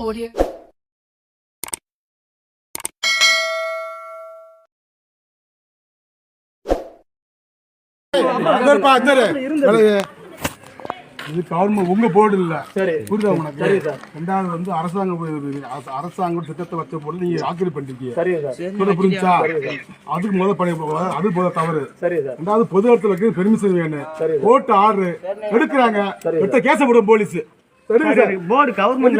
Audio. இது government உங்க board இல்ல புரியுதா உனக்கு? ரெண்டாவது வந்து அரசாங்கம் திட்டத்தை வச்ச போது நீங்க ஆக்கிரமிப்பு பண்ணிருக்கீங்க, புரிஞ்சா? அதுக்கு முதல் பண்ணி அது போத தவறு. ரெண்டாவது பொது இடத்துல பெர்மிஷன் வேணும், கோர்ட் ஆர்டர் எடுக்கிறாங்க, எடுத்த கேச போடும் போலீஸ். போர்டு கவர்மெண்ட்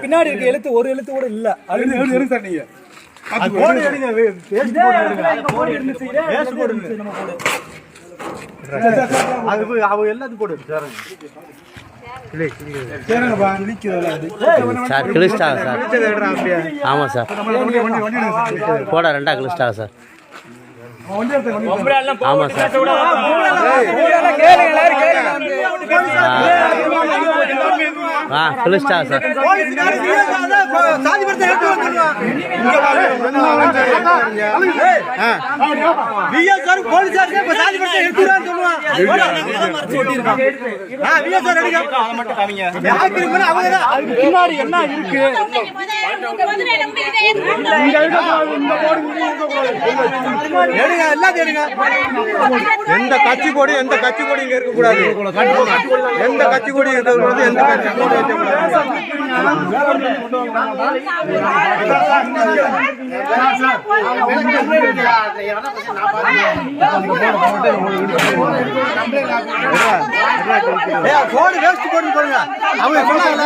பின்னாடி இருக்க எழுத்து ஒரு எழுத்து கூட இல்ல. எல்லாத்தையும் போடு சார். கிழிச்சிட்டாங்க சார். ஆமாம் சார், போட ரெண்டா கிழிச்சிட்டாங்க சார். ஆமாம் சார். கிழிச்சிட்டாங்க சார். பின்னாடி என்ன இருக்கு? எந்த கட்சி கொடி இங்க இருக்க கூடாது. எந்த கட்சி கொடி இருக்கிறது, எந்த கட்சி கொடி அவங்க சொன்னாங்க.